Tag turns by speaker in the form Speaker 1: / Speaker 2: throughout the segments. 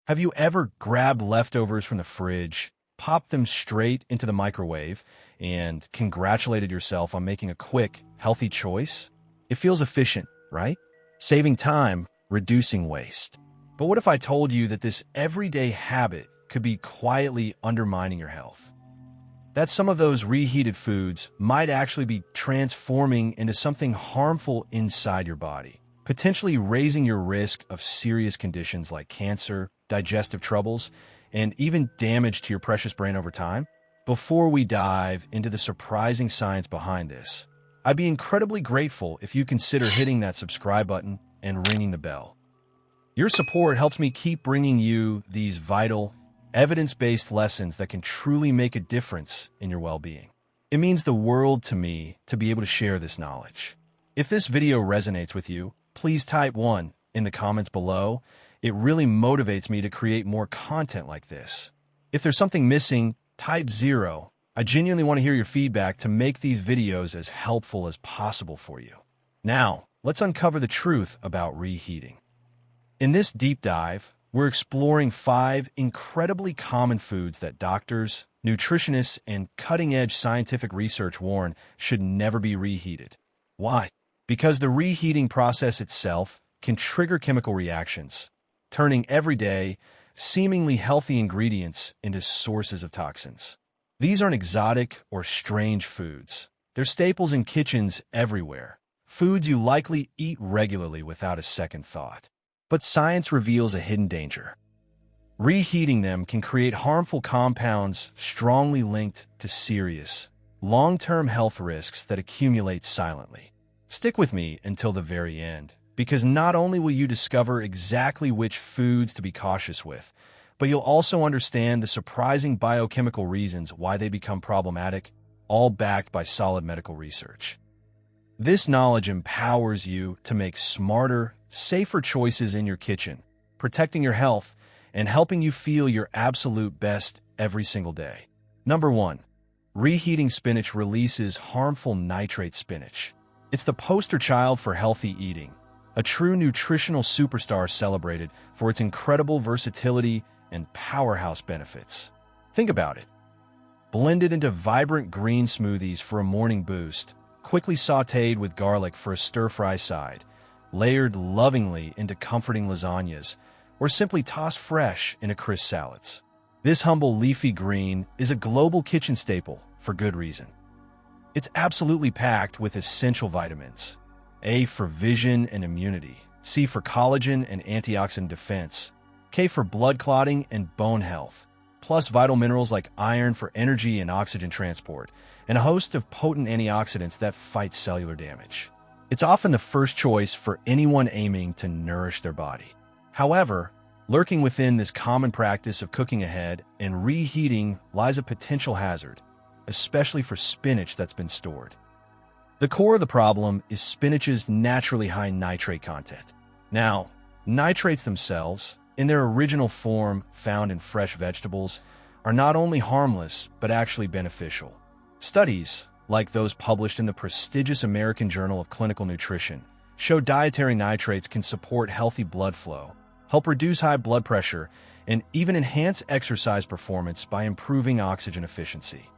Speaker 1: Have you ever grabbed leftovers from the fridge, popped them straight into the microwave, and congratulated yourself on making a quick, healthy choice? It feels efficient, right? Saving time, reducing waste. But what if I told you that this everyday habit could be quietly undermining your health? That some of those reheated foods might actually be transforming into something harmful inside your body, potentially raising your risk of serious conditions like cancer, digestive troubles, and even damage to your precious brain over time? Before we dive into the surprising science behind this, I'd be incredibly grateful if you consider hitting that subscribe button and ringing the bell. Your support helps me keep bringing you these vital, evidence-based lessons that can truly make a difference in your well-being. It means the world to me to be able to share this knowledge. If this video resonates with you, please type 1 in the comments below. It really motivates me to create more content like this. If there's something missing, type 0. I genuinely want to hear your feedback to make these videos as helpful as possible for you. Now, let's uncover the truth about reheating. In this deep dive, we're exploring 5 incredibly common foods that doctors, nutritionists, and cutting-edge scientific research warn should never be reheated. Why? Because the reheating process itself can trigger chemical reactions, turning everyday, seemingly healthy ingredients into sources of toxins. These aren't exotic or strange foods. They're staples in kitchens everywhere, foods you likely eat regularly without a second thought. But science reveals a hidden danger. Reheating them can create harmful compounds strongly linked to serious, long-term health risks that accumulate silently. Stick with me until the very end, because not only will you discover exactly which foods to be cautious with, but you'll also understand the surprising biochemical reasons why they become problematic, all backed by solid medical research. This knowledge empowers you to make smarter, safer choices in your kitchen, protecting your health and helping you feel your absolute best every single day. Number 1. Reheating spinach releases harmful nitrate spinach. It's the poster child for healthy eating, a true nutritional superstar celebrated for its incredible versatility and powerhouse benefits. Think about it. Blended into vibrant green smoothies for a morning boost, quickly sautéed with garlic for a stir-fry side, layered lovingly into comforting lasagnas, or simply tossed fresh into crisp salads. This humble leafy green is a global kitchen staple for good reason. It's absolutely packed with essential vitamins. A for vision and immunity, C for collagen and antioxidant defense, K for blood clotting and bone health, plus vital minerals like iron for energy and oxygen transport, and a host of potent antioxidants that fight cellular damage. It's often the first choice for anyone aiming to nourish their body. However, lurking within this common practice of cooking ahead and reheating lies a potential hazard, especially for spinach that's been stored. The core of the problem is spinach's naturally high nitrate content. Now, nitrates themselves, in their original form found in fresh vegetables, are not only harmless but actually beneficial. Studies, like those published in the prestigious American Journal of Clinical Nutrition, show dietary nitrates can support healthy blood flow, help reduce high blood pressure, and even enhance exercise performance by improving oxygen efficiency.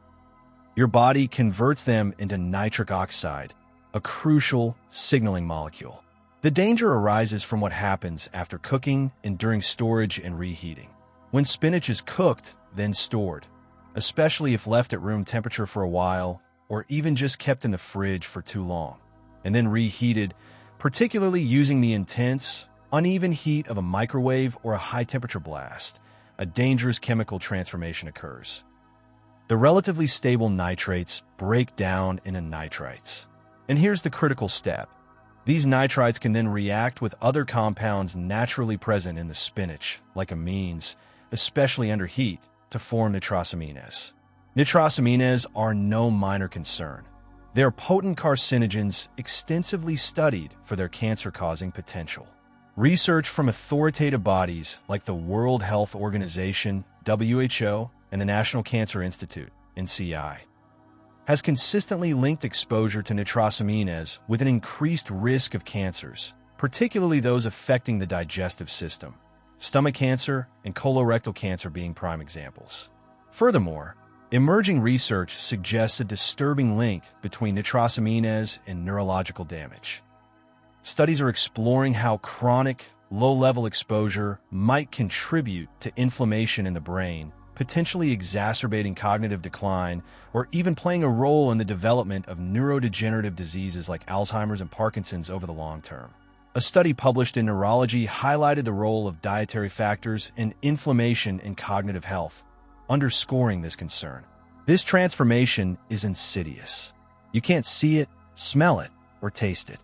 Speaker 1: Your body converts them into nitric oxide, a crucial signaling molecule. The danger arises from what happens after cooking and during storage and reheating. When spinach is cooked, then stored, especially if left at room temperature for a while, or even just kept in the fridge for too long, and then reheated, particularly using the intense, uneven heat of a microwave or a high-temperature blast, a dangerous chemical transformation occurs. The relatively stable nitrates break down into nitrites. And here's the critical step. These nitrites can then react with other compounds naturally present in the spinach, like amines, especially under heat, to form nitrosamines. Nitrosamines are no minor concern. They are potent carcinogens extensively studied for their cancer-causing potential. Research from authoritative bodies like the World Health Organization, WHO, and the National Cancer Institute, NCI, has consistently linked exposure to nitrosamines with an increased risk of cancers, particularly those affecting the digestive system, stomach cancer and colorectal cancer being prime examples. Furthermore, emerging research suggests a disturbing link between nitrosamines and neurological damage. Studies are exploring how chronic, low-level exposure might contribute to inflammation in the brain, potentially exacerbating cognitive decline or even playing a role in the development of neurodegenerative diseases like Alzheimer's and Parkinson's over the long term. A study published in Neurology highlighted the role of dietary factors in inflammation and cognitive health, underscoring this concern. This transformation is insidious. You can't see it, smell it, or taste it.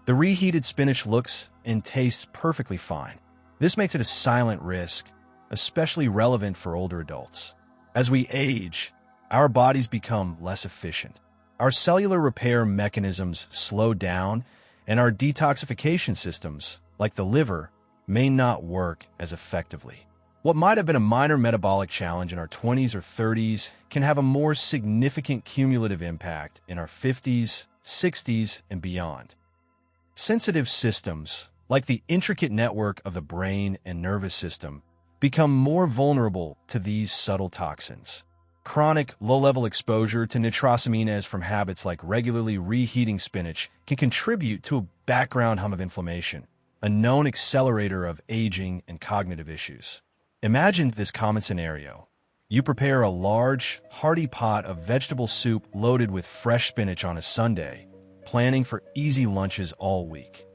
Speaker 1: The reheated spinach looks and tastes perfectly fine. This makes it a silent risk, especially relevant for older adults. As we age, our bodies become less efficient. Our cellular repair mechanisms slow down, and our detoxification systems, like the liver, may not work as effectively. What might have been a minor metabolic challenge in our 20s or 30s can have a more significant cumulative impact in our 50s, 60s, and beyond. Sensitive systems, like the intricate network of the brain and nervous system, become more vulnerable to these subtle toxins. Chronic, low-level exposure to nitrosamines from habits like regularly reheating spinach can contribute to a background hum of inflammation, a known accelerator of aging and cognitive issues. Imagine this common scenario. You prepare a large, hearty pot of vegetable soup loaded with fresh spinach on a Sunday, planning for easy lunches all week.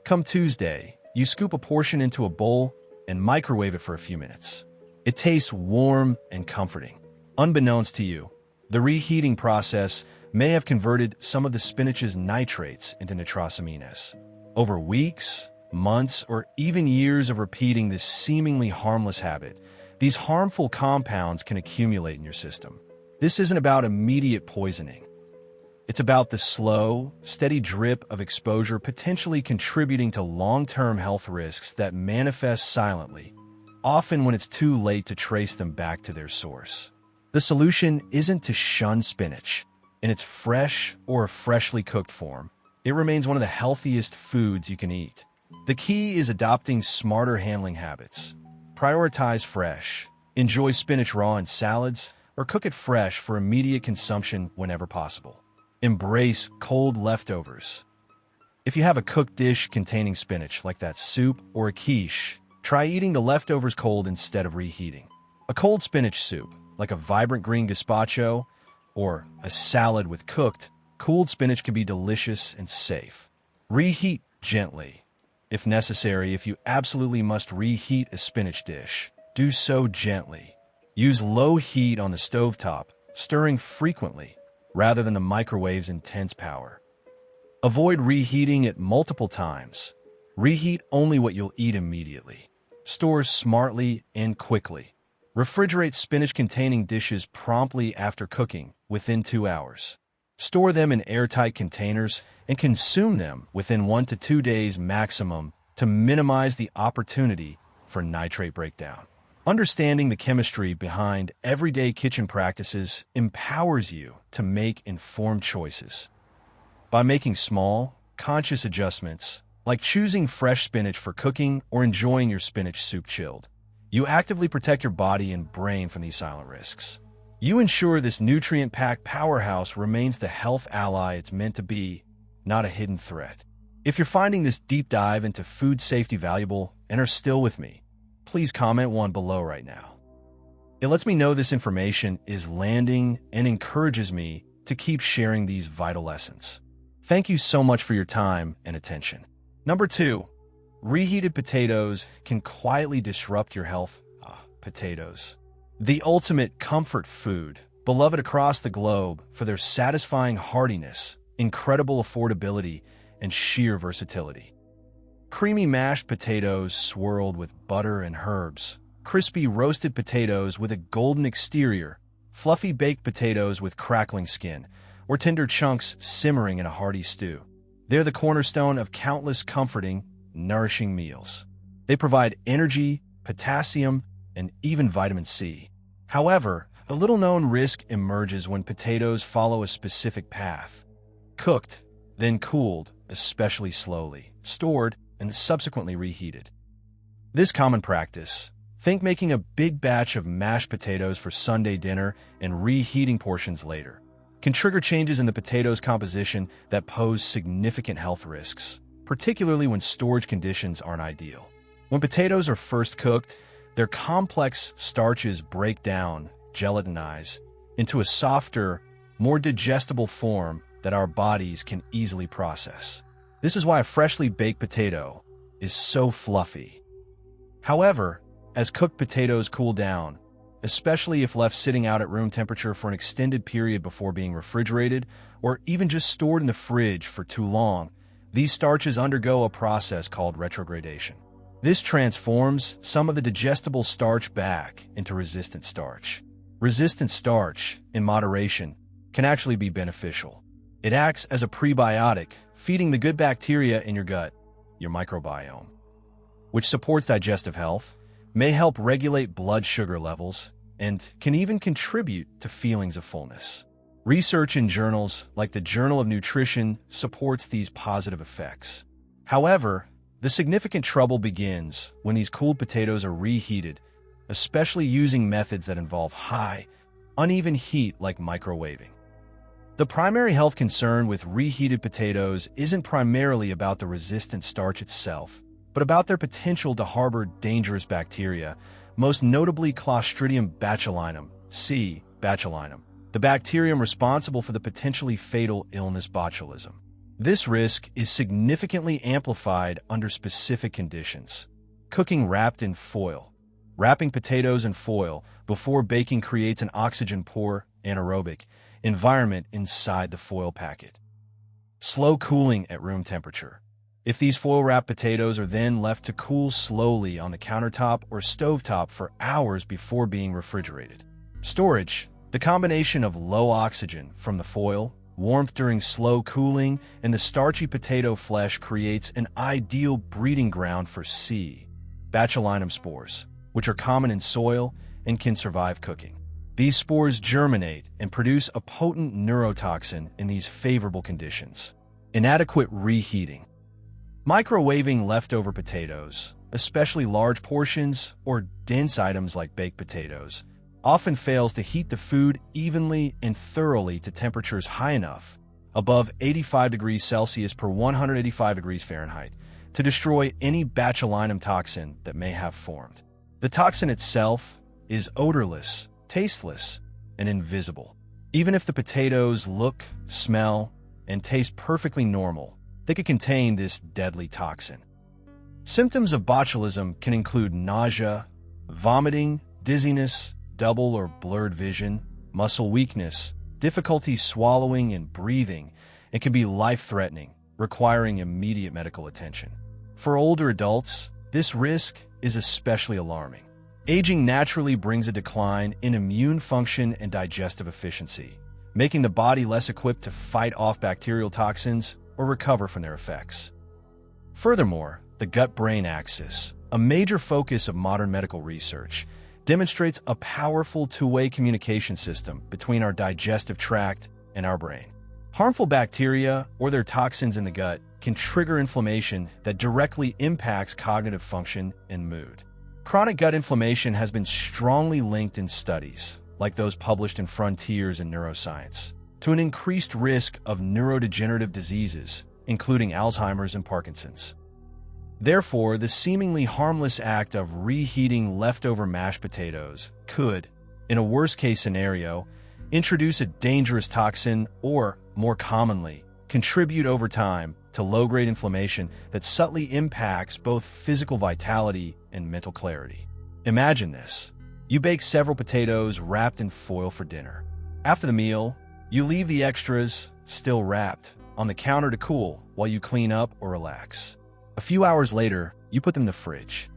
Speaker 1: Come Tuesday, you scoop a portion into a bowl and microwave it for a few minutes. It tastes warm and comforting. Unbeknownst to you, the reheating process may have converted some of the spinach's nitrates into nitrosamines. Over weeks, months, or even years of repeating this seemingly harmless habit, these harmful compounds can accumulate in your system. This isn't about immediate poisoning. It's about the slow, steady drip of exposure potentially contributing to long-term health risks that manifest silently, often when it's too late to trace them back to their source. The solution isn't to shun spinach. In its fresh or freshly cooked form, it remains one of the healthiest foods you can eat. The key is adopting smarter handling habits. Prioritize fresh. Enjoy spinach raw in salads, or cook it fresh for immediate consumption whenever possible. Embrace cold leftovers. If you have a cooked dish containing spinach, like that soup or a quiche, try eating the leftovers cold instead of reheating. A cold spinach soup, like a vibrant green gazpacho or a salad with cooled spinach, can be delicious and safe. Reheat gently. If necessary, if you absolutely must reheat a spinach dish, do so gently. Use low heat on the stovetop, stirring frequently, rather than the microwave's intense power. Avoid reheating it multiple times. Reheat only what you'll eat immediately. Store smartly and quickly. Refrigerate spinach-containing dishes promptly after cooking, within 2 hours. Store them in airtight containers and consume them within 1 to 2 days maximum to minimize the opportunity for nitrate breakdown. Understanding the chemistry behind everyday kitchen practices empowers you to make informed choices. By making small, conscious adjustments, like choosing fresh spinach for cooking or enjoying your spinach soup chilled, you actively protect your body and brain from these silent risks. You ensure this nutrient-packed powerhouse remains the health ally it's meant to be, not a hidden threat. If you're finding this deep dive into food safety valuable and are still with me, please comment 1 below right now. It lets me know this information is landing and encourages me to keep sharing these vital lessons. Thank you so much for your time and attention. Number 2, reheated potatoes can quietly disrupt your health. Potatoes. The ultimate comfort food, beloved across the globe for their satisfying heartiness, incredible affordability, and sheer versatility. Creamy mashed potatoes swirled with butter and herbs, crispy roasted potatoes with a golden exterior, fluffy baked potatoes with crackling skin, or tender chunks simmering in a hearty stew. They're the cornerstone of countless comforting, nourishing meals. They provide energy, potassium, and even vitamin C. However, a little-known risk emerges when potatoes follow a specific path. Cooked, then cooled, especially slowly, stored, and subsequently reheated. This common practice, think making a big batch of mashed potatoes for Sunday dinner and reheating portions later, can trigger changes in the potatoes' composition that pose significant health risks, particularly when storage conditions aren't ideal. When potatoes are first cooked, their complex starches break down, gelatinize, into a softer, more digestible form that our bodies can easily process. This is why a freshly baked potato is so fluffy. However, as cooked potatoes cool down, especially if left sitting out at room temperature for an extended period before being refrigerated, or even just stored in the fridge for too long, these starches undergo a process called retrogradation. This transforms some of the digestible starch back into resistant starch. Resistant starch, in moderation, can actually be beneficial. It acts as a prebiotic, feeding the good bacteria in your gut, your microbiome, which supports digestive health, may help regulate blood sugar levels, and can even contribute to feelings of fullness. Research in journals like the Journal of Nutrition supports these positive effects. However, the significant trouble begins when these cooled potatoes are reheated, especially using methods that involve high, uneven heat like microwaving. The primary health concern with reheated potatoes isn't primarily about the resistant starch itself, but about their potential to harbor dangerous bacteria, most notably Clostridium botulinum, C. botulinum, the bacterium responsible for the potentially fatal illness botulism. This risk is significantly amplified under specific conditions. Cooking wrapped in foil. Wrapping potatoes in foil before baking creates an oxygen-poor, anaerobic environment inside the foil packet. Slow cooling at room temperature. If these foil-wrapped potatoes are then left to cool slowly on the countertop or stovetop for hours before being refrigerated. Storage. The combination of low oxygen from the foil, warmth during slow cooling, and the starchy potato flesh creates an ideal breeding ground for C. botulinum spores, which are common in soil and can survive cooking. These spores germinate and produce a potent neurotoxin in these favorable conditions. Inadequate reheating. Microwaving leftover potatoes, especially large portions or dense items like baked potatoes, often fails to heat the food evenly and thoroughly to temperatures high enough, above 85 degrees Celsius per 185 degrees Fahrenheit, to destroy any botulinum toxin that may have formed. The toxin itself is odorless, tasteless, and invisible. Even if the potatoes look, smell, and taste perfectly normal, they could contain this deadly toxin. Symptoms of botulism can include nausea, vomiting, dizziness, double or blurred vision, muscle weakness, difficulty swallowing and breathing, and can be life-threatening, requiring immediate medical attention. For older adults, this risk is especially alarming. Aging naturally brings a decline in immune function and digestive efficiency, making the body less equipped to fight off bacterial toxins or recover from their effects. Furthermore, the gut-brain axis, a major focus of modern medical research, demonstrates a powerful two-way communication system between our digestive tract and our brain. Harmful bacteria or their toxins in the gut can trigger inflammation that directly impacts cognitive function and mood. Chronic gut inflammation has been strongly linked in studies, like those published in Frontiers in Neuroscience, to an increased risk of neurodegenerative diseases, including Alzheimer's and Parkinson's. Therefore, the seemingly harmless act of reheating leftover mashed potatoes could, in a worst-case scenario, introduce a dangerous toxin or, more commonly, contribute over time to low-grade inflammation that subtly impacts both physical vitality and mental clarity. Imagine this. You bake several potatoes wrapped in foil for dinner. After the meal, you leave the extras, still wrapped, on the counter to cool while you clean up or relax. A few hours later, you put them in the fridge.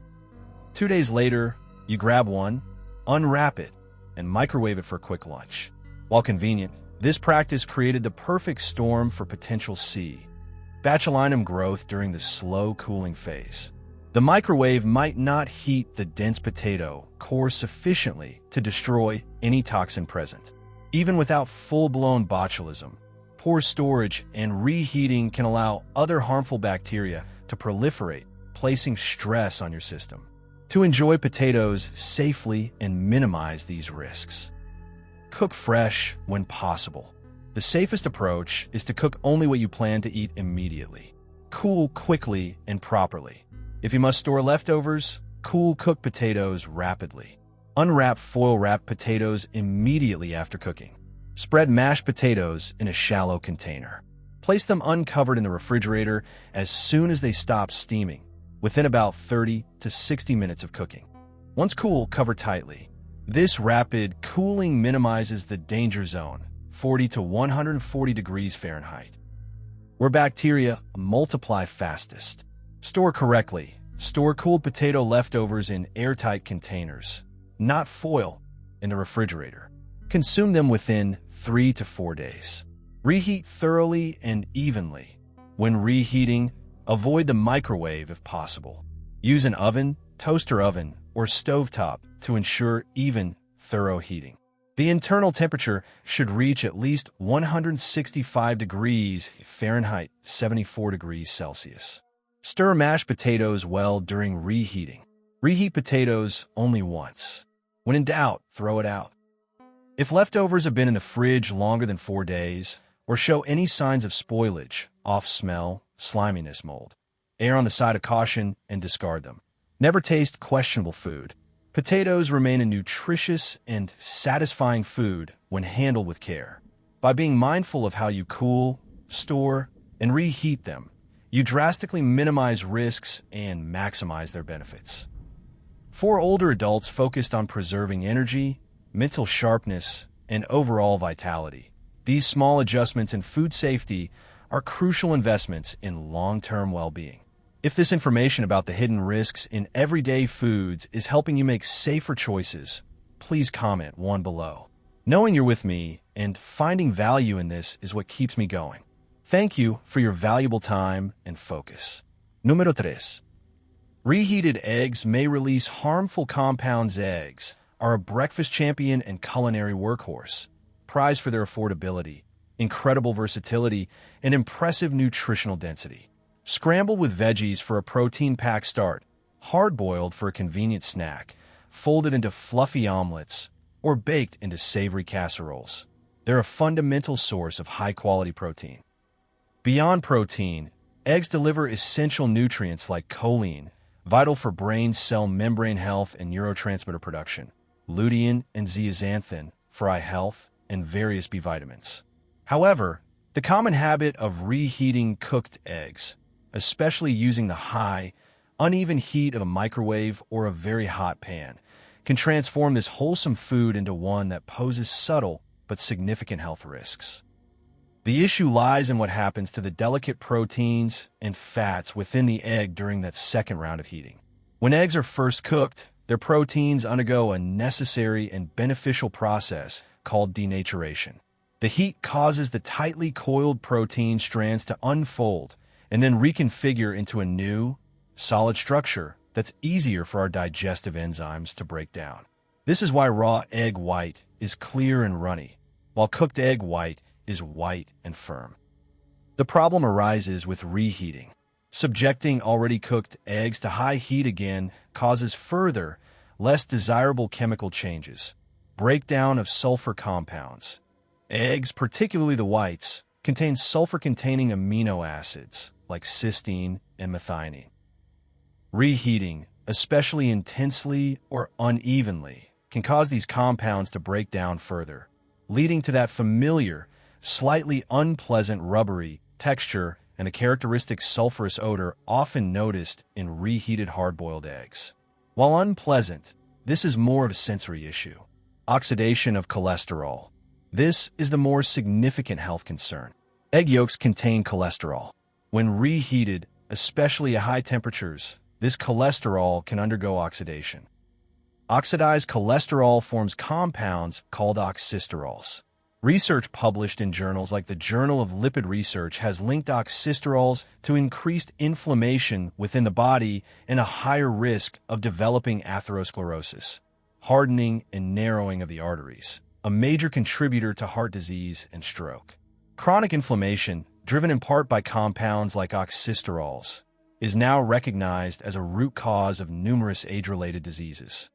Speaker 1: 2 days later, you grab one, unwrap it, and microwave it for a quick lunch. While convenient, this practice created the perfect storm for potential C. botulinum growth during the slow cooling phase. The microwave might not heat the dense potato core sufficiently to destroy any toxin present. Even without full-blown botulism, poor storage and reheating can allow other harmful bacteria to proliferate, placing stress on your system. to enjoy potatoes safely and minimize these risks. Cook fresh when possible. The safest approach is to cook only what you plan to eat immediately. Cool quickly and properly. If you must store leftovers, cool cooked potatoes rapidly. Unwrap foil-wrapped potatoes immediately after cooking. Spread mashed potatoes in a shallow container. Place them uncovered in the refrigerator as soon as they stop steaming, within about 30 to 60 minutes of cooking. Once cool, cover tightly. This rapid cooling minimizes the danger zone, 40 to 140 degrees Fahrenheit, where bacteria multiply fastest. Store correctly. Store cooled potato leftovers in airtight containers, not foil, in the refrigerator. Consume them within 3 to 4 days. Reheat thoroughly and evenly. When reheating, avoid the microwave if possible. Use an oven, toaster oven, or stovetop to ensure even, thorough heating. The internal temperature should reach at least 165 degrees Fahrenheit, 74 degrees Celsius. Stir mashed potatoes well during reheating. Reheat potatoes only once. When in doubt, throw it out. If leftovers have been in the fridge longer than 4 days, or show any signs of spoilage, off smell, sliminess, mold, err on the side of caution and discard them. Never taste questionable food. Potatoes remain a nutritious and satisfying food when handled with care. By being mindful of how you cool, store, and reheat them, you drastically minimize risks and maximize their benefits. For older adults focused on preserving energy, mental sharpness, and overall vitality, these small adjustments in food safety are crucial investments in long-term well-being. If this information about the hidden risks in everyday foods is helping you make safer choices, please comment one below. Knowing you're with me and finding value in this is what keeps me going. Thank you for your valuable time and focus. Número 3. Reheated eggs may release harmful compounds. Eggs are a breakfast champion and culinary workhorse, prized for their affordability, incredible versatility, and impressive nutritional density. Scrambled with veggies for a protein-packed start, hard-boiled for a convenient snack, folded into fluffy omelets, or baked into savory casseroles. They're a fundamental source of high-quality protein. Beyond protein, eggs deliver essential nutrients like choline, vital for brain cell membrane health and neurotransmitter production, lutein and zeaxanthin for eye health, and various B vitamins. However, the common habit of reheating cooked eggs, especially using the high, uneven heat of a microwave or a very hot pan, can transform this wholesome food into one that poses subtle but significant health risks. The issue lies in what happens to the delicate proteins and fats within the egg during that second round of heating. When eggs are first cooked, their proteins undergo a necessary and beneficial process called denaturation. The heat causes the tightly coiled protein strands to unfold and then reconfigure into a new, solid structure that's easier for our digestive enzymes to break down. This is why raw egg white is clear and runny, while cooked egg white is white and firm. The problem arises with reheating. Subjecting already cooked eggs to high heat again causes further, less desirable chemical changes, breakdown of sulfur compounds. Eggs, particularly the whites, contain sulfur-containing amino acids like cysteine and methionine. Reheating, especially intensely or unevenly, can cause these compounds to break down further, leading to that familiar, slightly unpleasant rubbery texture and the characteristic sulfurous odor often noticed in reheated hard-boiled eggs. While unpleasant, this is more of a sensory issue. Oxidation of cholesterol. This is the more significant health concern. Egg yolks contain cholesterol. When reheated, especially at high temperatures, this cholesterol can undergo oxidation. Oxidized cholesterol forms compounds called oxysterols. Research published in journals like the Journal of Lipid Research has linked oxysterols to increased inflammation within the body and a higher risk of developing atherosclerosis, hardening and narrowing of the arteries, a major contributor to heart disease and stroke. Chronic inflammation, driven in part by compounds like oxysterols, is now recognized as a root cause of numerous age-related diseases.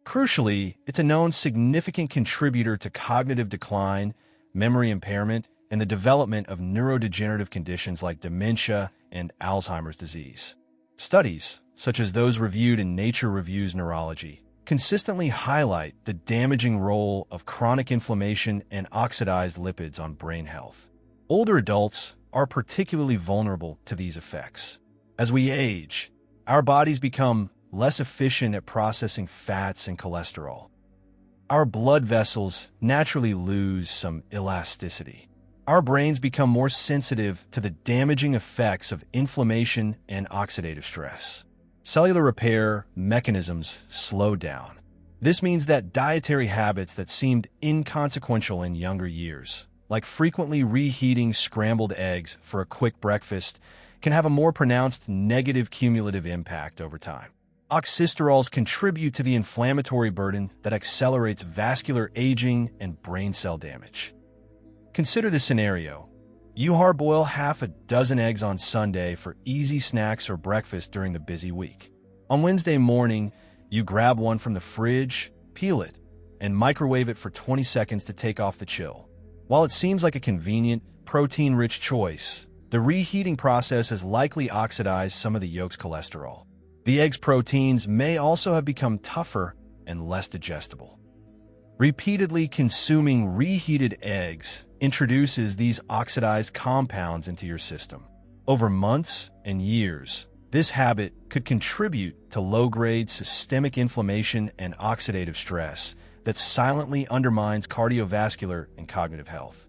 Speaker 1: Crucially, it's a known significant contributor to cognitive decline, memory impairment, and the development of neurodegenerative conditions like dementia and Alzheimer's disease. Studies, such as those reviewed in Nature Reviews Neurology, consistently highlight the damaging role of chronic inflammation and oxidized lipids on brain health. Older adults are particularly vulnerable to these effects. As we age, our bodies become less efficient at processing fats and cholesterol. Our blood vessels naturally lose some elasticity. Our brains become more sensitive to the damaging effects of inflammation and oxidative stress. Cellular repair mechanisms slow down. This means that dietary habits that seemed inconsequential in younger years, like frequently reheating scrambled eggs for a quick breakfast, can have a more pronounced negative cumulative impact over time. Oxysterols contribute to the inflammatory burden that accelerates vascular aging and brain cell damage. Consider this scenario. You hard-boil half a dozen eggs on Sunday for easy snacks or breakfast during the busy week. On Wednesday morning, you grab one from the fridge, peel it, and microwave it for 20 seconds to take off the chill. While it seems like a convenient, protein-rich choice, the reheating process has likely oxidized some of the yolk's cholesterol. The egg's proteins may also have become tougher and less digestible. Repeatedly consuming reheated eggs introduces these oxidized compounds into your system. Over months and years, this habit could contribute to low-grade systemic inflammation and oxidative stress that silently undermines cardiovascular and cognitive health.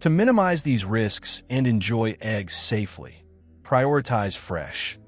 Speaker 1: To minimize these risks and enjoy eggs safely, prioritize fresh.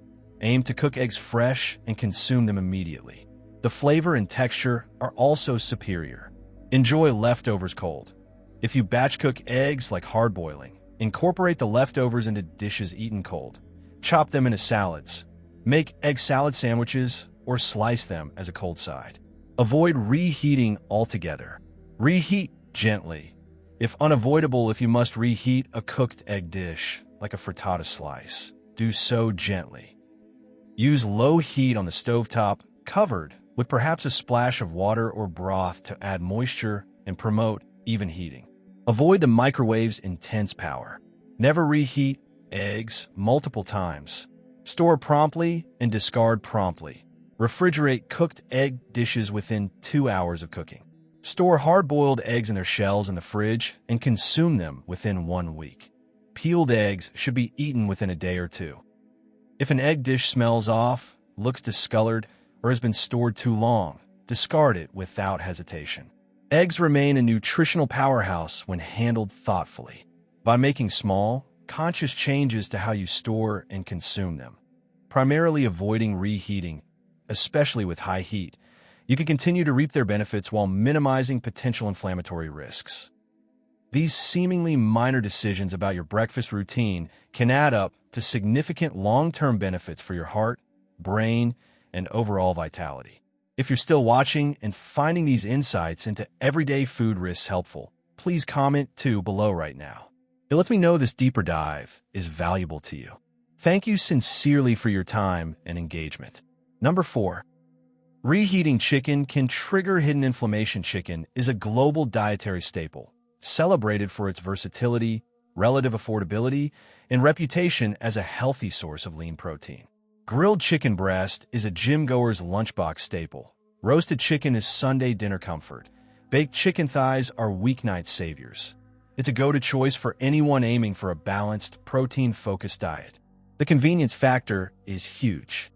Speaker 1: Aim to cook eggs fresh and consume them immediately. The flavor and texture are also superior. Enjoy leftovers cold. If you batch cook eggs like hard boiling, incorporate the leftovers into dishes eaten cold. Chop them into salads. Make egg salad sandwiches or slice them as a cold side. Avoid reheating altogether. Reheat gently. If unavoidable, if you must reheat a cooked egg dish, like a frittata slice, do so gently. Use low heat on the stovetop, covered with perhaps a splash of water or broth to add moisture and promote even heating. Avoid the microwave's intense power. Never reheat eggs multiple times. Store promptly and discard promptly. Refrigerate cooked egg dishes within 2 hours of cooking. Store hard-boiled eggs in their shells in the fridge and consume them within 1 week. Peeled eggs should be eaten within a day or two. If an egg dish smells off, looks discolored, or has been stored too long, discard it without hesitation. Eggs remain a nutritional powerhouse when handled thoughtfully. By making small, conscious changes to how you store and consume them, primarily avoiding reheating, especially with high heat, you can continue to reap their benefits while minimizing potential inflammatory risks. These seemingly minor decisions about your breakfast routine can add up to significant long-term benefits for your heart, brain, and overall vitality. If you're still watching and finding these insights into everyday food risks helpful, please comment too below right now. It lets me know this deeper dive is valuable to you. Thank you sincerely for your time and engagement. Number 4. Reheating chicken can trigger hidden inflammation. Chicken is a global dietary staple, celebrated for its versatility, relative affordability, and reputation as a healthy source of lean protein. Grilled chicken breast is a gym-goer's lunchbox staple. Roasted chicken is Sunday dinner comfort. Baked chicken thighs are weeknight saviors. It's a go-to choice for anyone aiming for a balanced, protein-focused diet. The convenience factor is huge.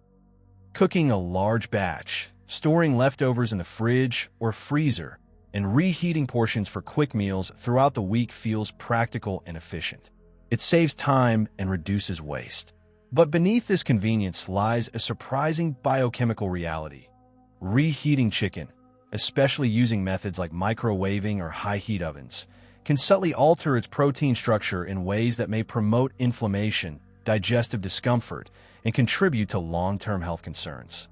Speaker 1: Cooking a large batch, storing leftovers in the fridge or freezer, and reheating portions for quick meals throughout the week feels practical and efficient. It saves time and reduces waste. But beneath this convenience lies a surprising biochemical reality. Reheating chicken, especially using methods like microwaving or high-heat ovens, can subtly alter its protein structure in ways that may promote inflammation, digestive discomfort, and contribute to long-term health concerns.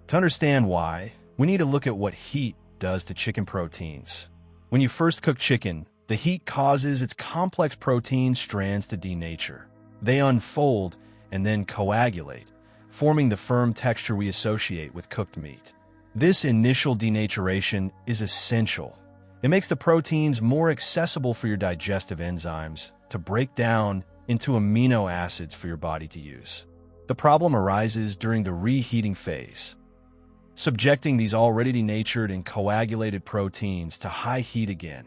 Speaker 1: To understand why, we need to look at what heat does to chicken proteins. When you first cook chicken, the heat causes its complex protein strands to denature. They unfold and then coagulate, forming the firm texture we associate with cooked meat. This initial denaturation is essential. It makes the proteins more accessible for your digestive enzymes to break down into amino acids for your body to use. The problem arises during the reheating phase. Subjecting these already denatured and coagulated proteins to high heat again,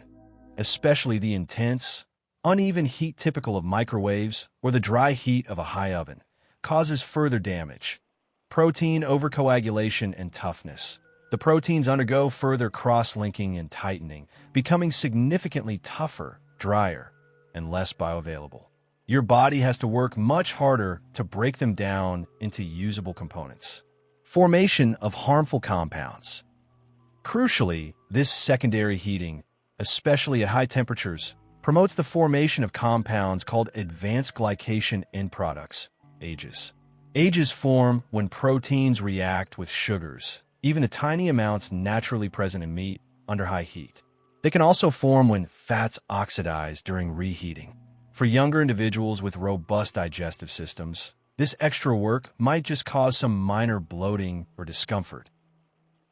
Speaker 1: especially the intense, uneven heat typical of microwaves or the dry heat of a high oven, causes further damage. Protein overcoagulation and toughness. The proteins undergo further cross-linking and tightening, becoming significantly tougher, drier, and less bioavailable. Your body has to work much harder to break them down into usable components. Formation of harmful compounds. Crucially, this secondary heating, especially at high temperatures, promotes the formation of compounds called advanced glycation end products, AGEs. AGEs form when proteins react with sugars, even the tiny amounts naturally present in meat, under high heat. They can also form when fats oxidize during reheating. For younger individuals with robust digestive systems, this extra work might just cause some minor bloating or discomfort.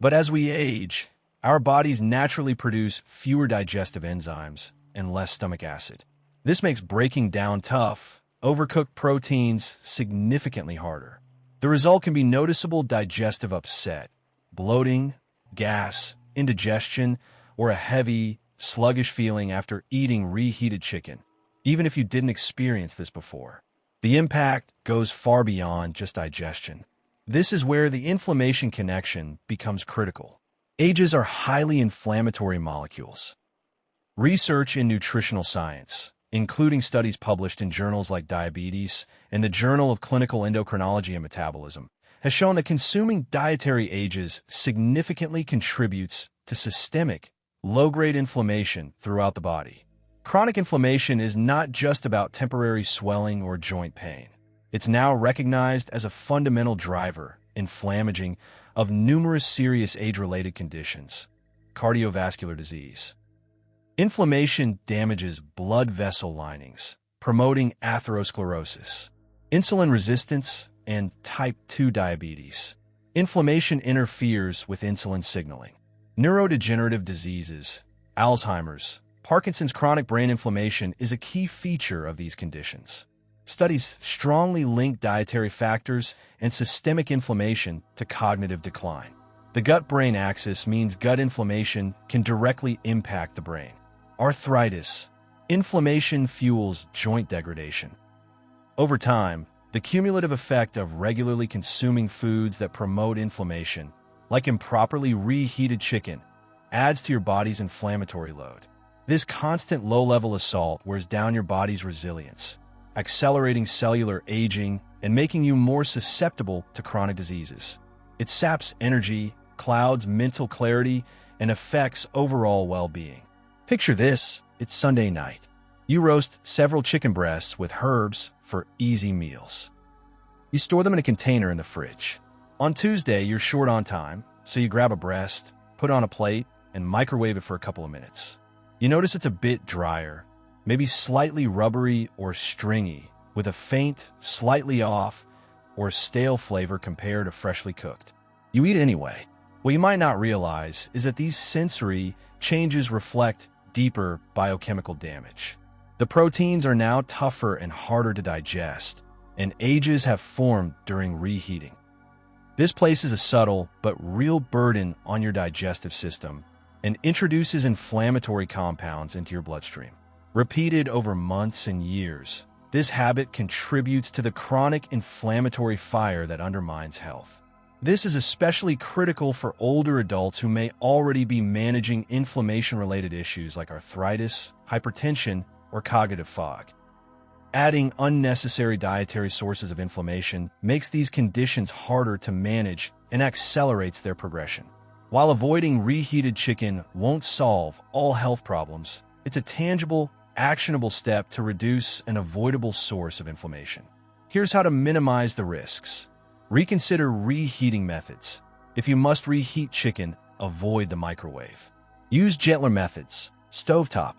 Speaker 1: But as we age, our bodies naturally produce fewer digestive enzymes and less stomach acid. This makes breaking down tough, overcooked proteins significantly harder. The result can be noticeable digestive upset, bloating, gas, indigestion, or a heavy, sluggish feeling after eating reheated chicken, even if you didn't experience this before. The impact goes far beyond just digestion. This is where the inflammation connection becomes critical. AGEs are highly inflammatory molecules. Research in nutritional science, including studies published in journals like Diabetes and the Journal of Clinical Endocrinology and Metabolism, has shown that consuming dietary AGEs significantly contributes to systemic, low-grade inflammation throughout the body. Chronic inflammation is not just about temporary swelling or joint pain. It's now recognized as a fundamental driver, inflammaging, of numerous serious age-related conditions. Cardiovascular disease. Inflammation damages blood vessel linings, promoting atherosclerosis, insulin resistance, and type 2 diabetes. Inflammation interferes with insulin signaling. Neurodegenerative diseases, Alzheimer's, Parkinson's. Chronic brain inflammation is a key feature of these conditions. Studies strongly link dietary factors and systemic inflammation to cognitive decline. The gut-brain axis means gut inflammation can directly impact the brain. Arthritis. Inflammation fuels joint degradation. Over time, the cumulative effect of regularly consuming foods that promote inflammation, like improperly reheated chicken, adds to your body's inflammatory load. This constant low-level assault wears down your body's resilience, accelerating cellular aging and making you more susceptible to chronic diseases. It saps energy, clouds mental clarity, and affects overall well-being. Picture this: it's Sunday night. You roast several chicken breasts with herbs for easy meals. You store them in a container in the fridge. On Tuesday, you're short on time, so you grab a breast, put it on a plate, and microwave it for a couple of minutes. You notice it's a bit drier, maybe slightly rubbery or stringy, with a faint, slightly off, or stale flavor compared to freshly cooked. You eat it anyway. What you might not realize is that these sensory changes reflect deeper biochemical damage. The proteins are now tougher and harder to digest, and AGEs have formed during reheating. This places a subtle but real burden on your digestive system and introduces inflammatory compounds into your bloodstream. Repeated over months and years, this habit contributes to the chronic inflammatory fire that undermines health. This is especially critical for older adults who may already be managing inflammation-related issues like arthritis, hypertension, or cognitive fog. Adding unnecessary dietary sources of inflammation makes these conditions harder to manage and accelerates their progression. While avoiding reheated chicken won't solve all health problems, it's a tangible, actionable step to reduce an avoidable source of inflammation. Here's how to minimize the risks. Reconsider reheating methods. If you must reheat chicken, avoid the microwave. Use gentler methods. Stovetop.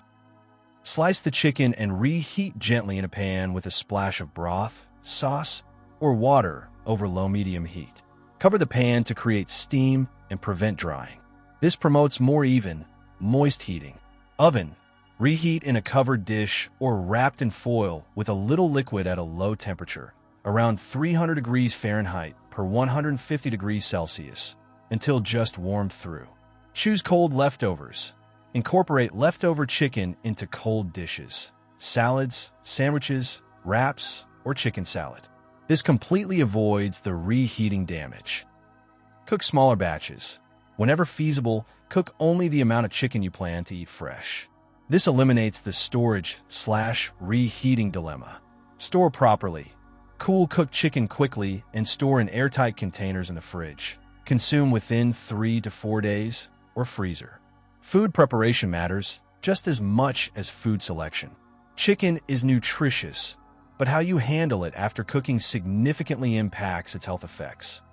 Speaker 1: Slice the chicken and reheat gently in a pan with a splash of broth, sauce, or water over low-medium heat. Cover the pan to create steam and prevent drying. This promotes more even, moist heating. Oven. Reheat in a covered dish or wrapped in foil with a little liquid at a low temperature, around 300 degrees Fahrenheit per 150 degrees Celsius, until just warmed through. Choose cold leftovers. Incorporate leftover chicken into cold dishes, salads, sandwiches, wraps, or chicken salad. This completely avoids the reheating damage. Cook smaller batches. Whenever feasible, cook only the amount of chicken you plan to eat fresh. This eliminates the storage/reheating dilemma. Store properly. Cool cooked chicken quickly and store in airtight containers in the fridge. Consume within 3 to 4 days or freezer. Food preparation matters just as much as food selection. Chicken is nutritious, but how you handle it after cooking significantly impacts its health effects.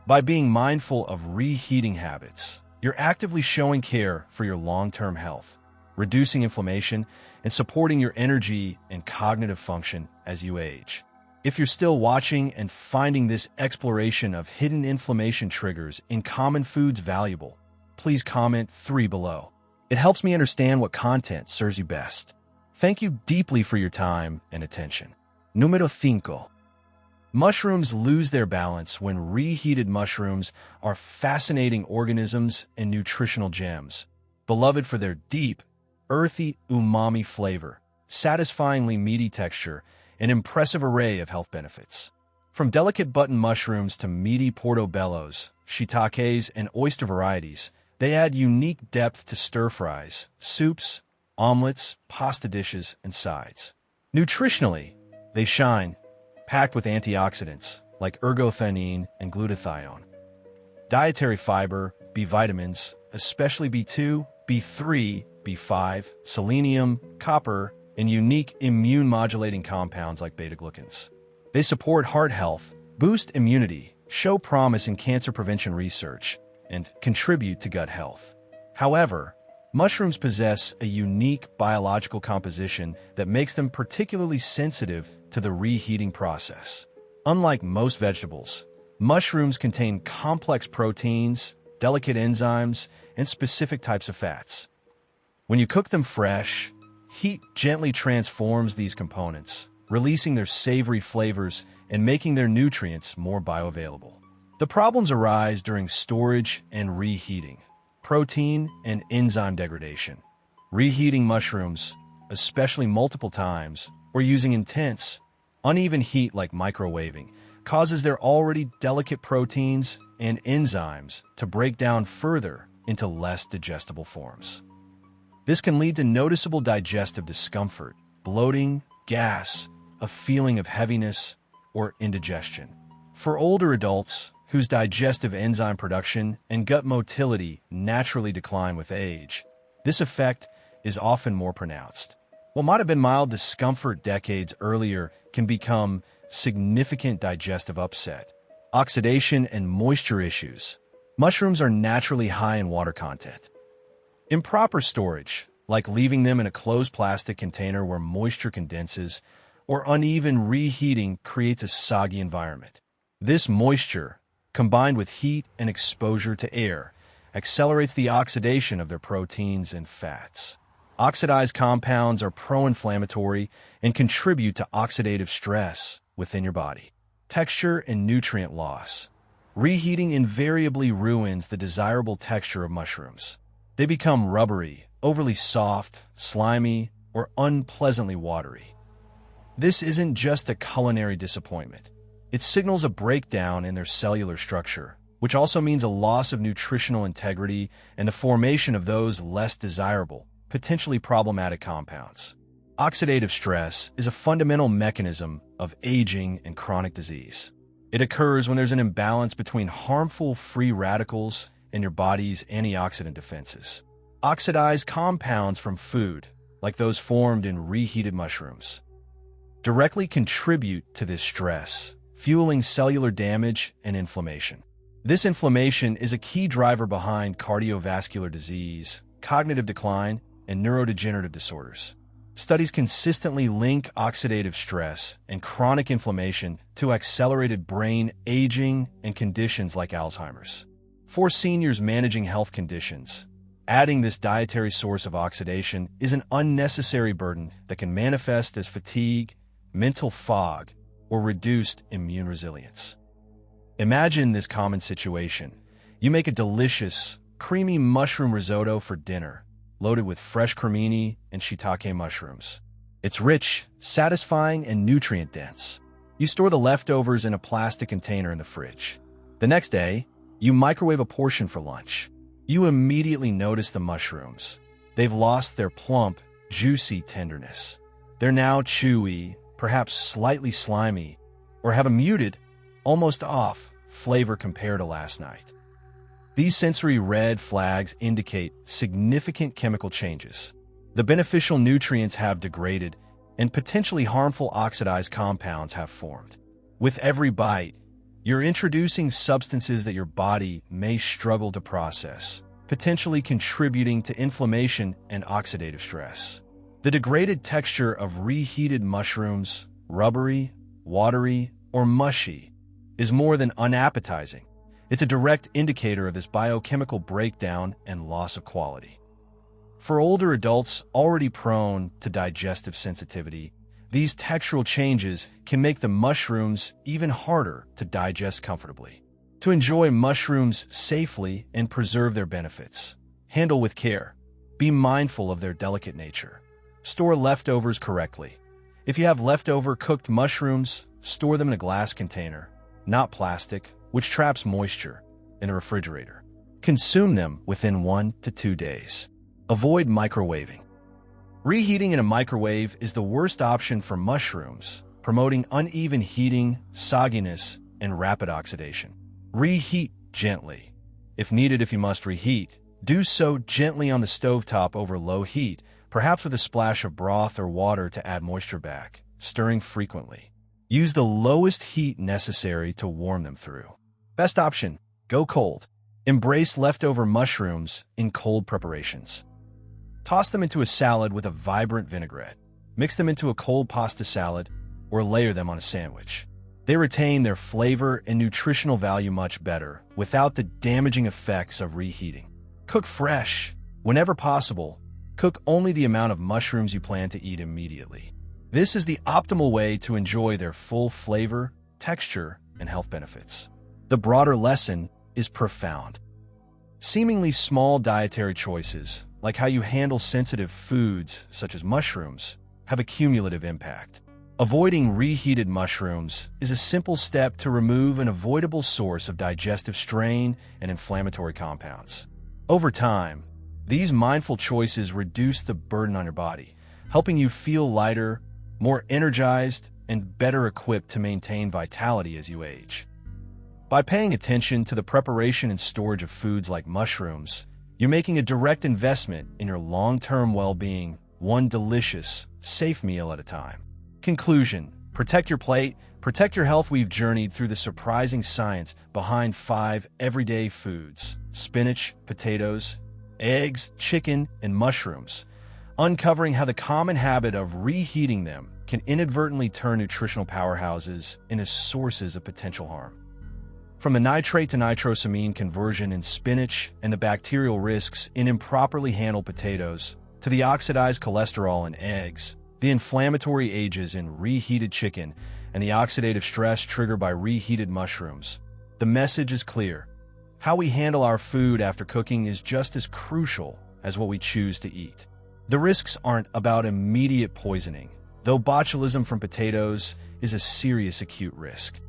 Speaker 1: By being mindful of reheating habits, you're actively showing care for your long-term health, reducing inflammation, and supporting your energy and cognitive function as you age. If you're still watching and finding this exploration of hidden inflammation triggers in common foods valuable, please comment 3 below. It helps me understand what content serves you best. Thank you deeply for your time and attention. Número 5. Mushrooms lose their balance when reheated. Mushrooms are fascinating organisms and nutritional gems, beloved for their deep, earthy umami flavor, satisfyingly meaty texture, and impressive array of health benefits. From delicate button mushrooms to meaty portobellos, shiitakes, and oyster varieties, they add unique depth to stir-fries, soups, omelets, pasta dishes, and sides. Nutritionally, they shine, packed with antioxidants like ergothioneine and glutathione. Dietary fiber, B vitamins, especially B2, B3, B5, selenium, copper, and unique immune-modulating compounds like beta-glucans. They support heart health, boost immunity, show promise in cancer prevention research, and contribute to gut health. However, mushrooms possess a unique biological composition that makes them particularly sensitive to the reheating process. Unlike most vegetables, mushrooms contain complex proteins, delicate enzymes, and specific types of fats. When you cook them fresh, heat gently transforms these components, releasing their savory flavors and making their nutrients more bioavailable. The problems arise during storage and reheating, protein and enzyme degradation. Reheating mushrooms, especially multiple times, or using intense, uneven heat like microwaving, causes their already delicate proteins and enzymes to break down further into less digestible forms. This can lead to noticeable digestive discomfort, bloating, gas, a feeling of heaviness, or indigestion. For older adults, whose digestive enzyme production and gut motility naturally decline with age, this effect is often more pronounced. What might have been mild discomfort decades earlier can become significant digestive upset. Oxidation and moisture issues. Mushrooms are naturally high in water content. Improper storage, like leaving them in a closed plastic container where moisture condenses, or uneven reheating creates a soggy environment. This moisture, combined with heat and exposure to air, accelerates the oxidation of their proteins and fats. Oxidized compounds are pro-inflammatory and contribute to oxidative stress within your body. Texture and nutrient loss. Reheating invariably ruins the desirable texture of mushrooms. They become rubbery, overly soft, slimy, or unpleasantly watery. This isn't just a culinary disappointment. It signals a breakdown in their cellular structure, which also means a loss of nutritional integrity and the formation of those less desirable, potentially problematic compounds. Oxidative stress is a fundamental mechanism of aging and chronic disease. It occurs when there's an imbalance between harmful free radicals and your body's antioxidant defenses. Oxidized compounds from food, like those formed in reheated mushrooms, directly contribute to this stress, fueling cellular damage and inflammation. This inflammation is a key driver behind cardiovascular disease, cognitive decline, and neurodegenerative disorders. Studies consistently link oxidative stress and chronic inflammation to accelerated brain aging and conditions like Alzheimer's. For seniors managing health conditions, adding this dietary source of oxidation is an unnecessary burden that can manifest as fatigue, mental fog, or reduced immune resilience. Imagine this common situation. You make a delicious, creamy mushroom risotto for dinner, loaded with fresh cremini and shiitake mushrooms. It's rich, satisfying, and nutrient-dense. You store the leftovers in a plastic container in the fridge. The next day, you microwave a portion for lunch. You immediately notice the mushrooms. They've lost their plump, juicy tenderness. They're now chewy, perhaps slightly slimy, or have a muted, almost off, flavor compared to last night. These sensory red flags indicate significant chemical changes. The beneficial nutrients have degraded, and potentially harmful oxidized compounds have formed. With every bite, you're introducing substances that your body may struggle to process, potentially contributing to inflammation and oxidative stress. The degraded texture of reheated mushrooms, rubbery, watery, or mushy, is more than unappetizing. It's a direct indicator of this biochemical breakdown and loss of quality. For older adults already prone to digestive sensitivity, these textural changes can make the mushrooms even harder to digest comfortably. To enjoy mushrooms safely and preserve their benefits, handle with care. Be mindful of their delicate nature. Store leftovers correctly. If you have leftover cooked mushrooms, store them in a glass container, not plastic, which traps moisture, in a refrigerator. Consume them within 1 to 2 days. Avoid microwaving. Reheating in a microwave is the worst option for mushrooms, promoting uneven heating, sogginess, and rapid oxidation. Reheat gently. If needed, if you must reheat, do so gently on the stovetop over low heat, perhaps with a splash of broth or water to add moisture back, stirring frequently. Use the lowest heat necessary to warm them through. Best option, go cold. Embrace leftover mushrooms in cold preparations. Toss them into a salad with a vibrant vinaigrette. Mix them into a cold pasta salad or layer them on a sandwich. They retain their flavor and nutritional value much better without the damaging effects of reheating. Cook fresh. Whenever possible, cook only the amount of mushrooms you plan to eat immediately. This is the optimal way to enjoy their full flavor, texture, and health benefits. The broader lesson is profound. Seemingly small dietary choices, like how you handle sensitive foods such as mushrooms, have a cumulative impact. Avoiding reheated mushrooms is a simple step to remove an avoidable source of digestive strain and inflammatory compounds. Over time, these mindful choices reduce the burden on your body, helping you feel lighter, more energized, and better equipped to maintain vitality as you age. By paying attention to the preparation and storage of foods like mushrooms, you're making a direct investment in your long-term well-being, one delicious, safe meal at a time. Conclusion: protect your plate, protect your health. We've journeyed through the surprising science behind 5 everyday foods: spinach, potatoes, eggs, chicken, and mushrooms, uncovering how the common habit of reheating them can inadvertently turn nutritional powerhouses into sources of potential harm. From the nitrate to nitrosamine conversion in spinach and the bacterial risks in improperly handled potatoes, to the oxidized cholesterol in eggs, the inflammatory agents in reheated chicken, and the oxidative stress triggered by reheated mushrooms, the message is clear. How we handle our food after cooking is just as crucial as what we choose to eat. The risks aren't about immediate poisoning, though botulism from potatoes is a serious acute risk,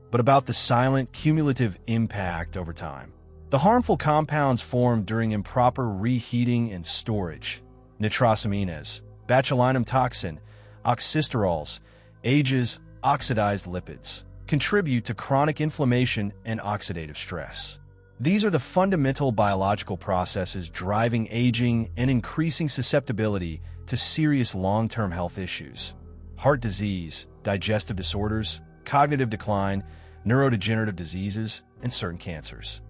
Speaker 1: but about the silent, cumulative impact over time. The harmful compounds formed during improper reheating and storage, nitrosamines, botulinum toxin, oxysterols, ages, oxidized lipids, contribute to chronic inflammation and oxidative stress. These are the fundamental biological processes driving aging and increasing susceptibility to serious long-term health issues: heart disease, digestive disorders, cognitive decline, neurodegenerative diseases, and certain cancers.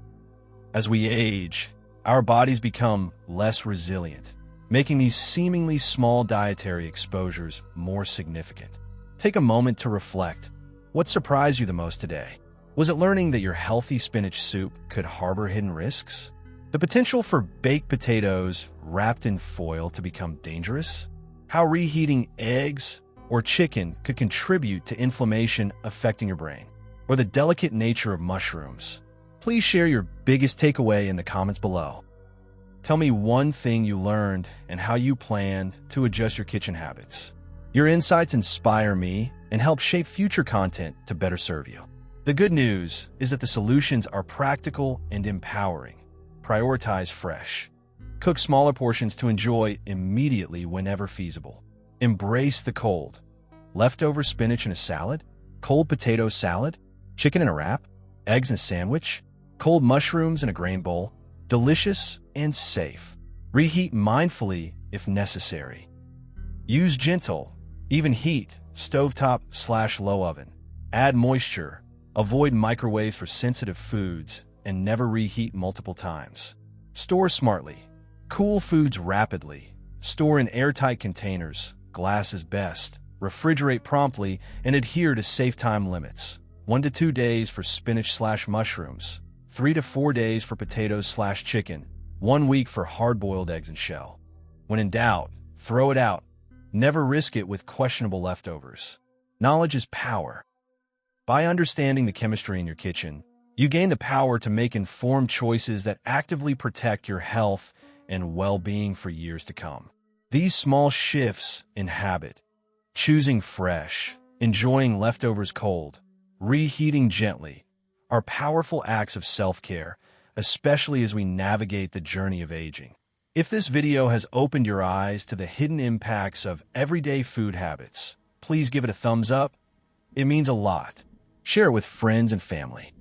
Speaker 1: As we age, our bodies become less resilient. making these seemingly small dietary exposures more significant. Take a moment to reflect. What surprised you the most today? Was it learning that your healthy spinach soup could harbor hidden risks? The potential for baked potatoes wrapped in foil to become dangerous? How reheating eggs or chicken could contribute to inflammation affecting your brain? Or the delicate nature of mushrooms? Please share your biggest takeaway in the comments below. Tell me one thing you learned and how you plan to adjust your kitchen habits. Your insights inspire me and help shape future content to better serve you. The good news is that the solutions are practical and empowering. Prioritize fresh. Cook smaller portions to enjoy immediately whenever feasible. Embrace the cold. Leftover spinach in a salad, cold potato salad, chicken in a wrap, eggs in a sandwich, cold mushrooms in a grain bowl. Delicious and safe. Reheat mindfully if necessary. Use gentle, even heat, stovetop/low oven. Add moisture. Avoid microwaves for sensitive foods and never reheat multiple times. Store smartly. Cool foods rapidly. Store in airtight containers. Glass is best. Refrigerate promptly and adhere to safe time limits. 1 to 2 days for spinach/mushrooms. 3 to 4 days for potatoes/chicken. 1 week for hard-boiled eggs and shell. When in doubt, throw it out. Never risk it with questionable leftovers. Knowledge is power. By understanding the chemistry in your kitchen, you gain the power to make informed choices that actively protect your health and well-being for years to come. These small shifts in habit, choosing fresh, enjoying leftovers cold, reheating gently, are powerful acts of self-care, especially as we navigate the journey of aging. If this video has opened your eyes to the hidden impacts of everyday food habits, please give it a thumbs up. It means a lot. Share it with friends and family.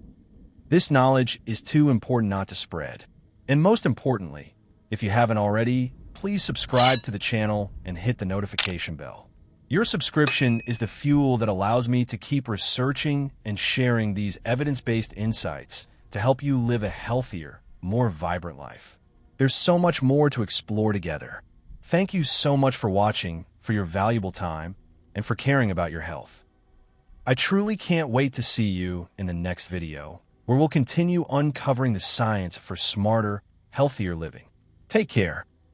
Speaker 1: This knowledge is too important not to spread. And most importantly, if you haven't already, please subscribe to the channel and hit the notification bell. Your subscription is the fuel that allows me to keep researching and sharing these evidence-based insights to help you live a healthier, more vibrant life. There's so much more to explore together. Thank you so much for watching, for your valuable time, and for caring about your health. I truly can't wait to see you in the next video, where we'll continue uncovering the science for smarter, healthier living. Take care.